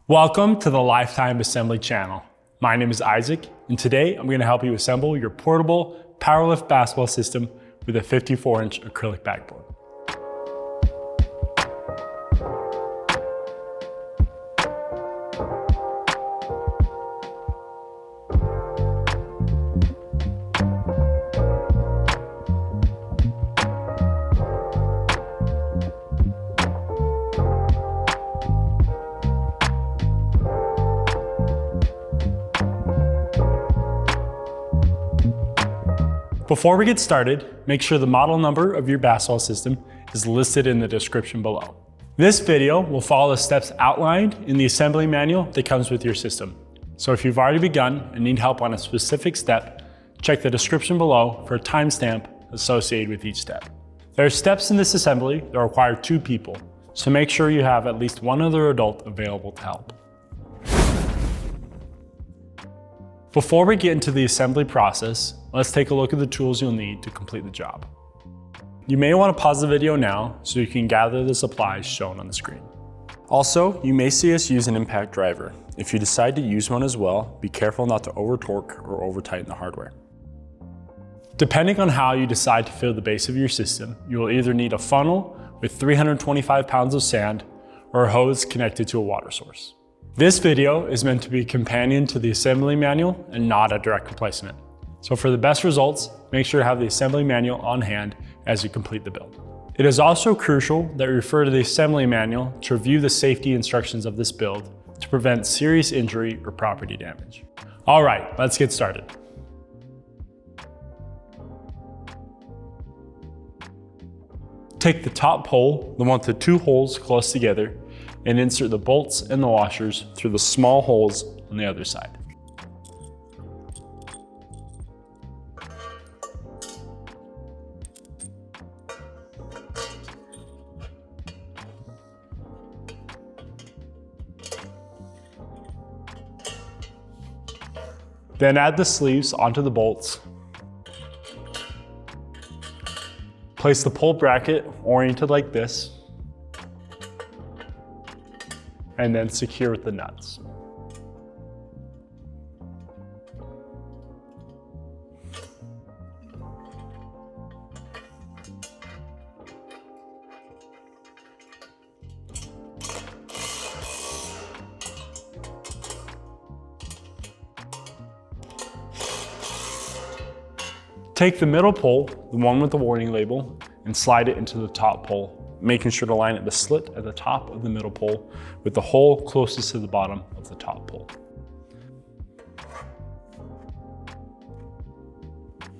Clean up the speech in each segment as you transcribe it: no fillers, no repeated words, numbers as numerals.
Welcome to the Lifetime Assembly channel. My name is Isaac, and today I'm going to help you assemble your portable Powerlift basketball system with a 54-inch acrylic backboard. Before we get started, make sure the model number of your basketball system is listed in the description below. This video will follow the steps outlined in the assembly manual that comes with your system. So if you've already begun and need help on a specific step, check the description below for a timestamp associated with each step. There are steps in this assembly that require 2 people, so make sure you have at least one other adult available to help. Before we get into the assembly process, let's take a look at the tools you'll need to complete the job. You may want to pause the video now so you can gather the supplies shown on the screen. Also, you may see us use an impact driver. If you decide to use one as well, be careful not to over-torque or over-tighten the hardware. Depending on how you decide to fill the base of your system, you will either need a funnel with 325 pounds of sand or a hose connected to a water source. This video is meant to be a companion to the assembly manual and not a direct replacement. So for the best results, make sure to have the assembly manual on hand as you complete the build. It is also crucial that you refer to the assembly manual to review the safety instructions of this build to prevent serious injury or property damage. All right, let's get started. Take the top pole, the one with the 2 holes close together, and insert the bolts and the washers through the small holes on the other side. Then add the sleeves onto the bolts. Place the pole bracket oriented like this, and then secure with the nuts. Take the middle pole, the one with the warning label, and slide it into the top pole, making sure to line up the slit at the top of the middle pole with the hole closest to the bottom of the top pole.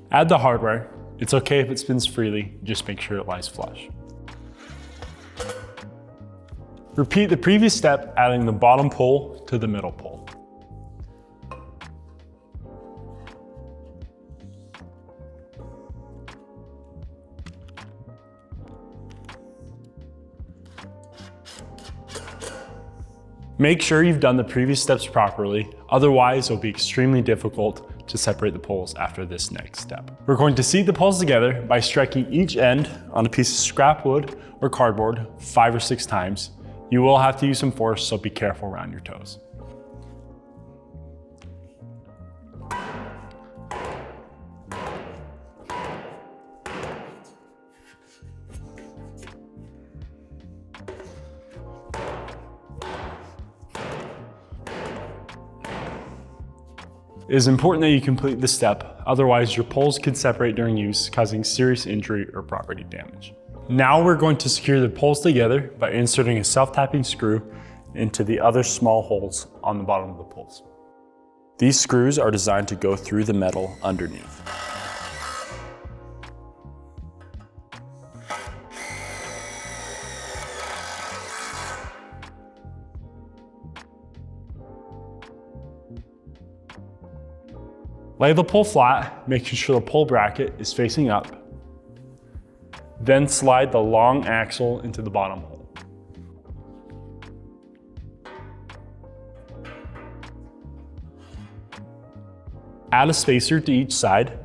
Add the hardware. It's okay if it spins freely, just make sure it lies flush. Repeat the previous step, adding the bottom pole to the middle pole. Make sure you've done the previous steps properly, otherwise it'll be extremely difficult to separate the poles after this next step. We're going to seat the poles together by striking each end on a piece of scrap wood or cardboard 5 or 6 times. You will have to use some force, so be careful around your toes. It is important that you complete this step, otherwise your poles could separate during use, causing serious injury or property damage. Now we're going to secure the poles together by inserting a self-tapping screw into the other small holes on the bottom of the poles. These screws are designed to go through the metal underneath. Lay the pole flat, making sure the pole bracket is facing up. Then slide the long axle into the bottom hole. Add a spacer to each side.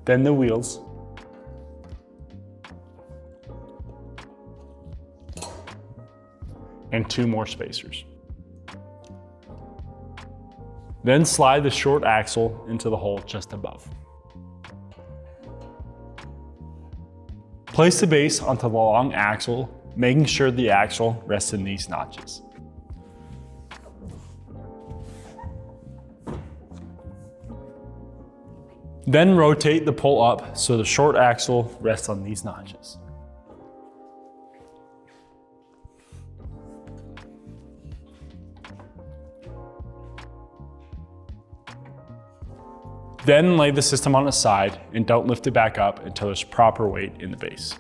Then the wheels. and 2 more spacers. Then slide the short axle into the hole just above. Place the base onto the long axle, making sure the axle rests in these notches. Then rotate the pole up so the short axle rests on these notches. Then lay the system on its side and don't lift it back up until there's proper weight in the base.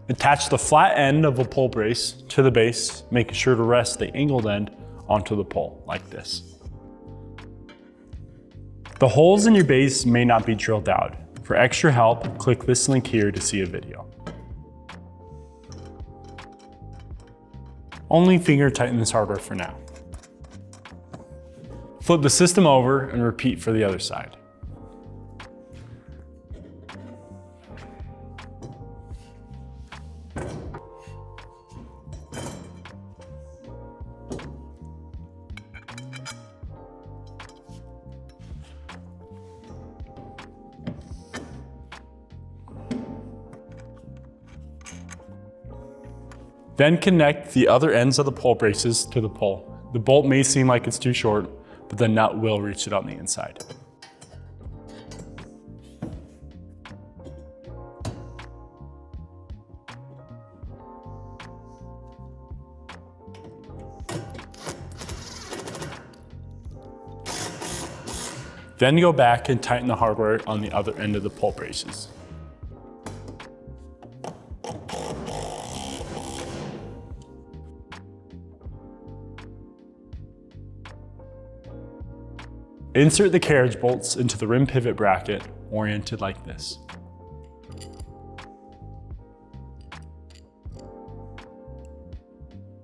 Attach the flat end of a pole brace to the base, making sure to rest the angled end onto the pole, like this. The holes in your base may not be drilled out. For extra help, click this link here to see a video. Only finger tighten this hardware for now. Flip the system over and repeat for the other side. Then connect the other ends of the pole braces to the pole. The bolt may seem like it's too short, but the nut will reach it on the inside. Then go back and tighten the hardware on the other end of the pole braces. Insert the carriage bolts into the rim pivot bracket, oriented like this.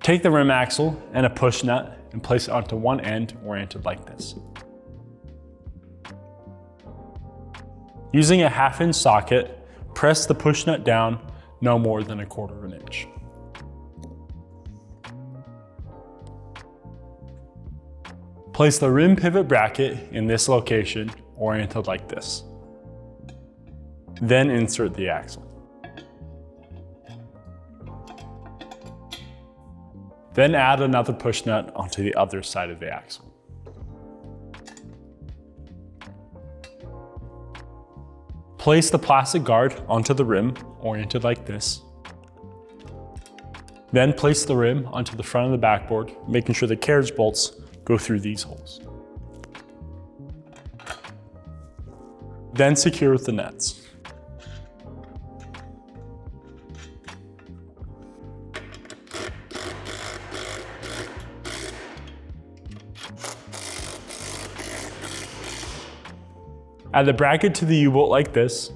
Take the rim axle and a push nut and place it onto one end, oriented like this. Using a 1/2 inch socket, press the push nut down no more than 1/4 inch. Place the rim pivot bracket in this location, oriented like this. Then insert the axle. Then add another push nut onto the other side of the axle. Place the plastic guard onto the rim, oriented like this. Then place the rim onto the front of the backboard, making sure the carriage bolts go through these holes. Then secure with the nuts. Add the bracket to the U-bolt like this.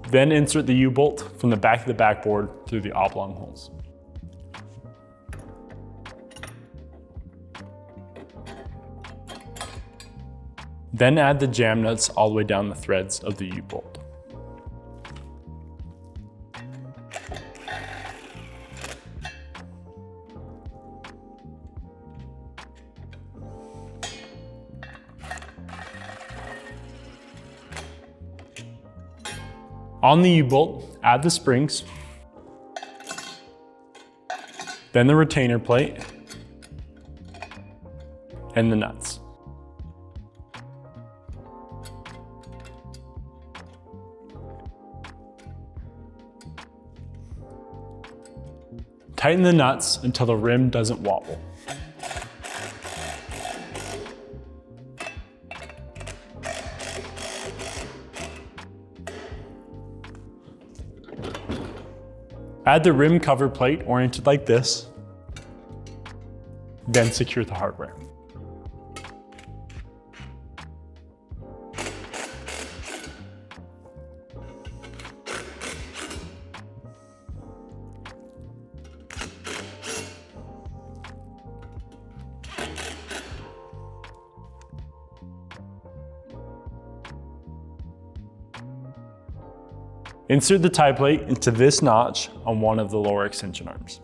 Then insert the U-bolt from the back of the backboard through the oblong holes. Then add the jam nuts all the way down the threads of the U-bolt. On the U-bolt, add the springs, then the retainer plate, and the nuts. Tighten the nuts until the rim doesn't wobble. Add the rim cover plate oriented like this, then secure the hardware. Insert the tie plate into this notch on one of the lower extension arms.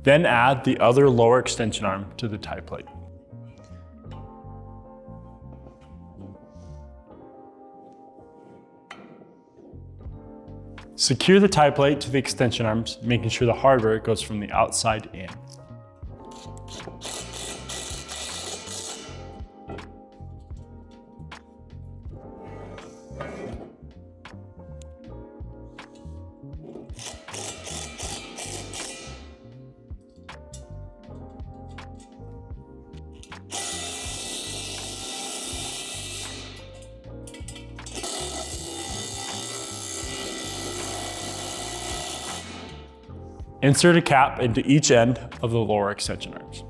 Then add the other lower extension arm to the tie plate. Secure the tie plate to the extension arms, making sure the hardware goes from the outside in. Insert a cap into each end of the lower extension arms.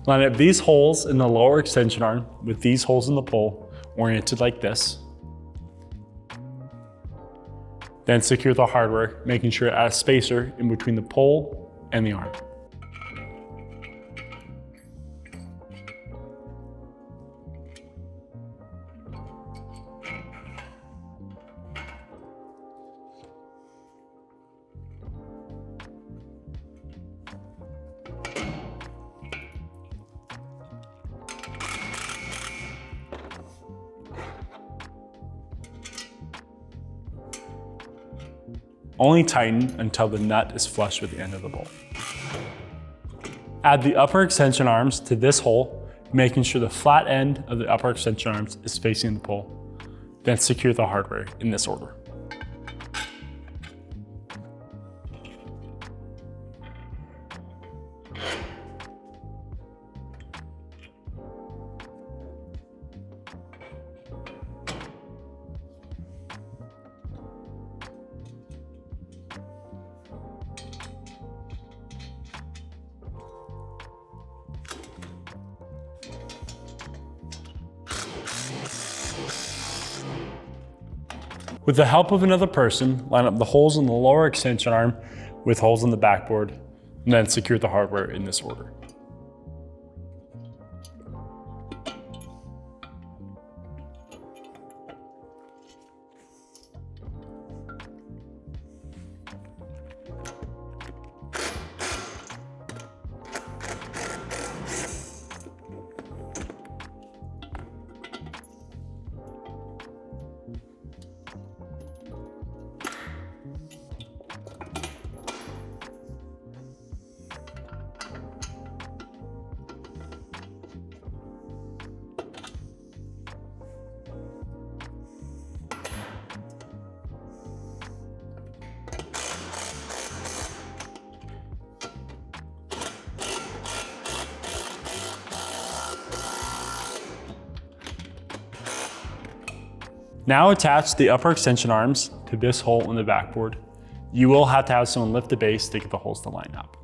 Line up these holes in the lower extension arm with these holes in the pole, oriented like this. Then secure the hardware, making sure it adds a spacer in between the pole and the arm. Only tighten until the nut is flush with the end of the bolt. Add the upper extension arms to this hole, making sure the flat end of the upper extension arms is facing the pole. Then secure the hardware in this order. With the help of another person, line up the holes in the lower extension arm with holes in the backboard, and then secure the hardware in this order. Now attach the upper extension arms to this hole in the backboard. You will have to have someone lift the base to get the holes to line up.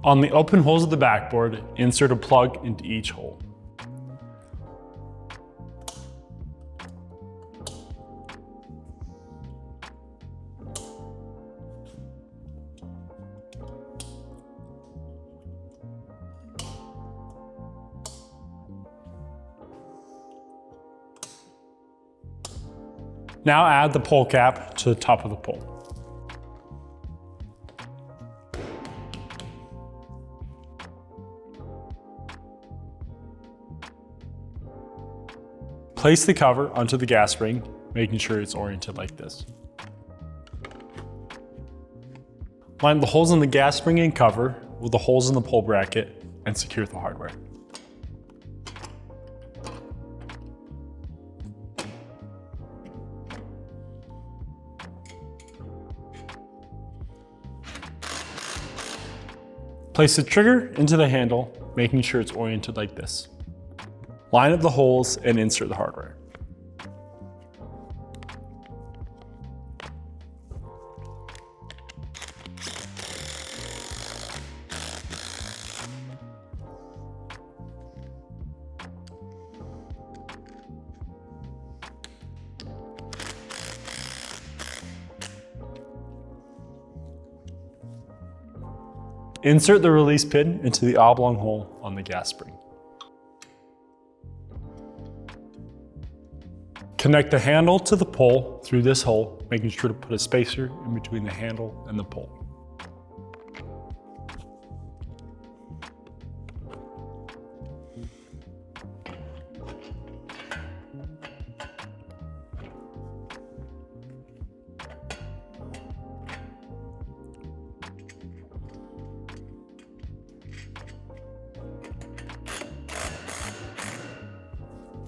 On the open holes of the backboard, insert a plug into each hole. Now add the pole cap to the top of the pole. Place the cover onto the gas spring, making sure it's oriented like this. Line the holes in the gas spring and cover with the holes in the pole bracket and secure the hardware. Place the trigger into the handle, making sure it's oriented like this. Line up the holes and insert the hardware. Insert the release pin into the oblong hole on the gas spring. Connect the handle to the pole through this hole, making sure to put a spacer in between the handle and the pole.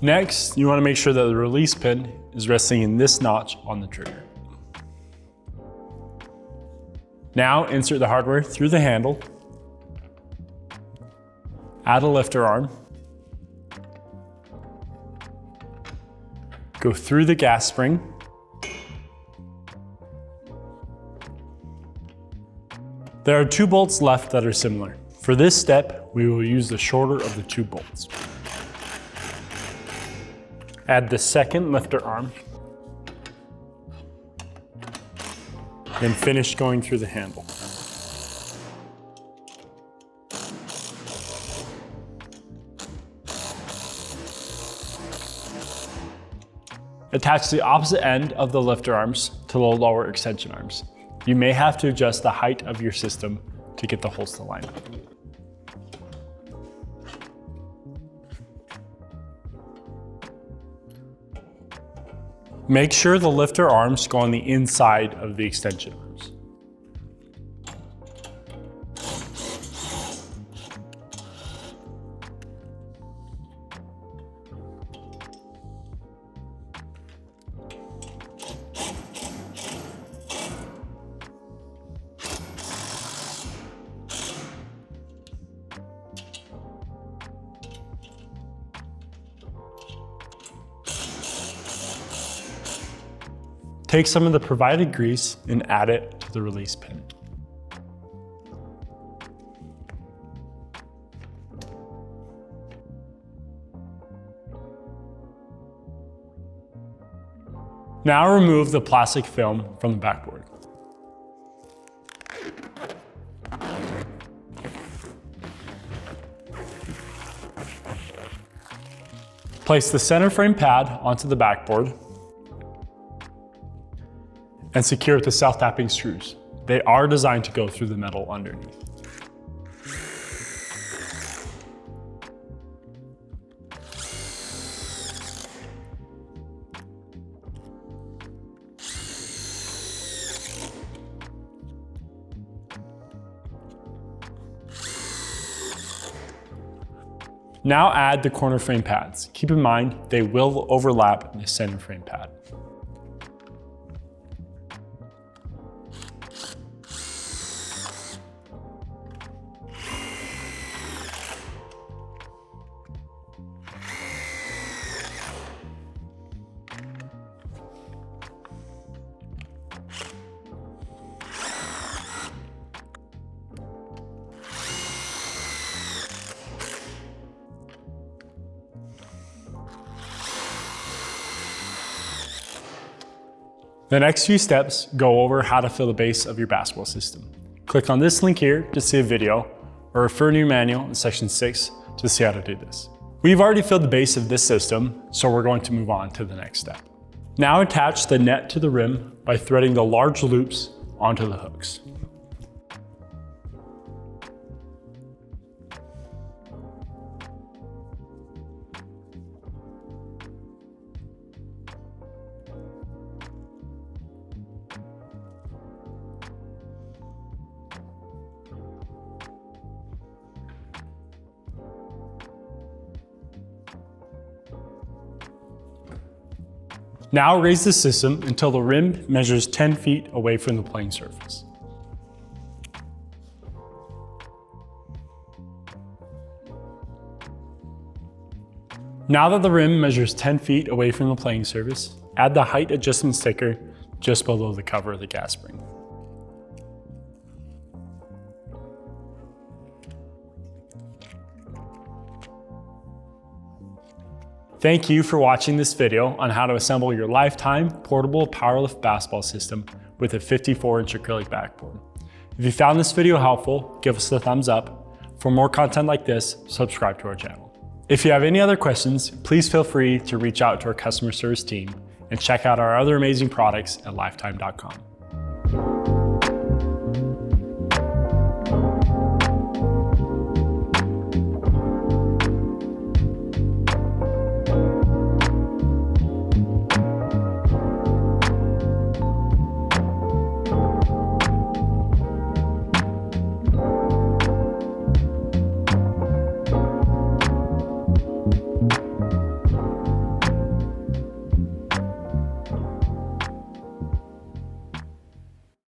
Next, you want to make sure that the release pin is resting in this notch on the trigger. Now insert the hardware through the handle, add a lifter arm, go through the gas spring, there are 2 bolts left that are similar. For this step, we will use the shorter of the 2 bolts. Add the second lifter arm, then finish going through the handle. Attach the opposite end of the lifter arms to the lower extension arms. You may have to adjust the height of your system to get the holes to line up. Make sure the lifter arms go on the inside of the extension arms. Take some of the provided grease and add it to the release pin. Now remove the plastic film from the backboard. Place the center frame pad onto the backboard and secure with the self-tapping screws. They are designed to go through the metal underneath. Now add the corner frame pads. Keep in mind, they will overlap the center frame pad. The next few steps go over how to fill the base of your basketball system. Click on this link here to see a video, or refer to your manual in section 6 to see how to do this. We've already filled the base of this system, so we're going to move on to the next step. Now attach the net to the rim by threading the large loops onto the hooks. Now raise the system until the rim measures 10 feet away from the playing surface. Now that the rim measures 10 feet away from the playing surface, add the height adjustment sticker just below the cover of the gas spring. Thank you for watching this video on how to assemble your lifetime portable PowerLift basketball system with a 54-inch acrylic backboard. If you found this video helpful, give us a thumbs up. For more content like this, subscribe to our channel. If you have any other questions, please feel free to reach out to our customer service team and check out our other amazing products at lifetime.com.